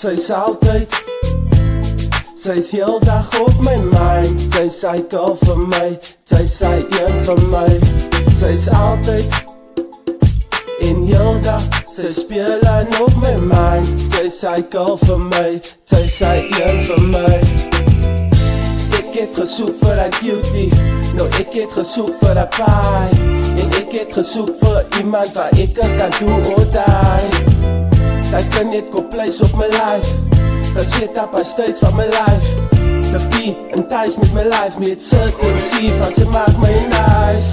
Sy's altyd, sy's heel dag op my mind. Sy's sy girl vir my, sy's sy een vir my. Sy's altyd in heel dag, sy speel aan op my mind. Sy's sy girl vir my, sy's sy een vir my. Ek het gesoek vir a cutie, nou ek het gesoek vir a pie. En ek het gesoek vir iemand waar ek kan doen or die. Sy kan net kopleis op my life, geset op haar steeds van my life. The be in thuis met my life, met sit en sien, want sy maak my nice.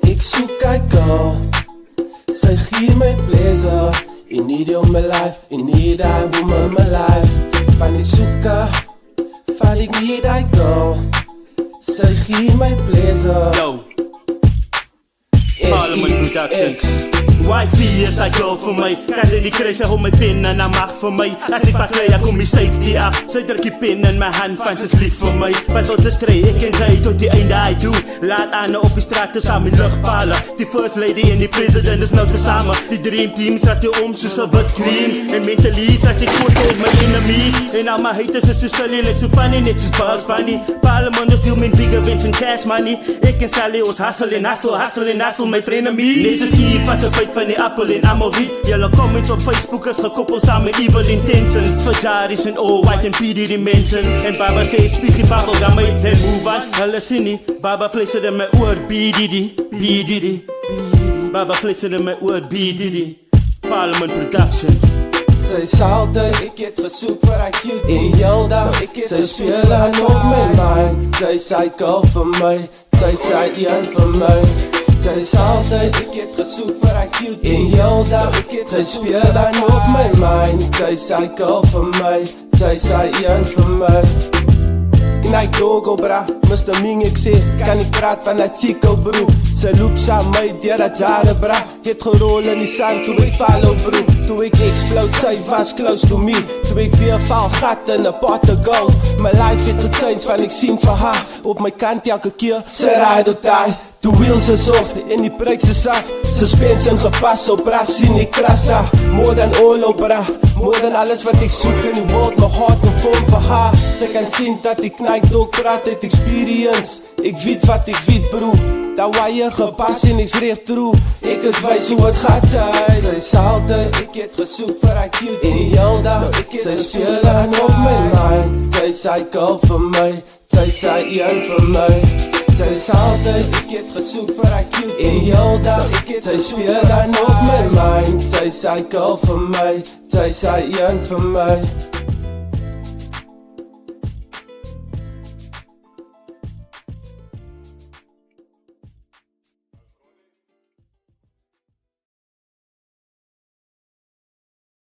Ek soek a girl, sy gee my pleasure. I need you in my life, I need a woman in my life. Van die soeker, van ek need a girl, sy gee my pleasure. Yo, Parliament Productions. Wifey is a girl vir my, kan sy nie kry, sy hou my pen en haar mag vir my. As ek baklei, ek kom my safety af, sy druk die pen in my hand, van sy's lief vir my. Wat tot sy stryd, ek en sy tot die einde I do. Laat aan op die straat saam in luchtpalen. Die first lady en die president is nou te samen. Die dream team staat hier om soos 'n wit cream. En mentally staat ek goed op my enemies. En al my haters is so silly, like so funny, net soos Bugs Bunny. Parliament is deal met big events and cash money. Ek en Sally ons hustle en hustle, hustle en hustle, my frenemy. Net soos hier, vat 'n byt van die appel en amorie. Julle comments op Facebook is gekoppel saam met evil intentions. For Jaris en all white and PD dimensions. En Baba sê spiegie babbel, dan my head move on. Hulle sien nie, Baba vlees het in my oor, B-Diddy, B-Diddy. Baba vlees het in my oor, B-Diddy. Parliament Productions. Sy's altyd, ek het gesoek vir a cutie. En heel dag, sy speel aan op my mind. Sy's sy girl vir my, sy's sy een vir my. Sy's altyd, ek het gesoek vir a cutie. En heel dag, sy speel aan op my mind. Sy's sy girl vir my, sy's sy een vir my. Night Dogo bra, Mr. Ming ek sê, kan ek praat van a chico bro. Sy loop saam my deur dat jare bra, het gerol in die sand toe ek follow bro. Toe ek explode, sy was close to me. Toe ek weer val gat in a pot of gold. My life het gechange van ek sien vir haar, op my kant elke keer, sy ride or die. The wheels is off en die brakes is af. Suspension gepas op bra, sien ek kras daar. More than all op bra, more than alles wat ek soek in die world. My heart en vorm vir haar, sy kan sien dat ek night ook praat uit experience. Ek weet wat ek weet bro, dat waie gepas en ek's recht true. Ek is wys hoe het gaat sy. Sy's altyd, ek het gesoek vir a cutie. En heel dag, sy speel aan op my mind. Sy's sy girl vir my, sy's sy een vir my. Sy's altyd, ek het gesoek vir a cutie. En heel dag, sy speel aan op my mind. Sy's sy girl vir my, sy's sy een vir my.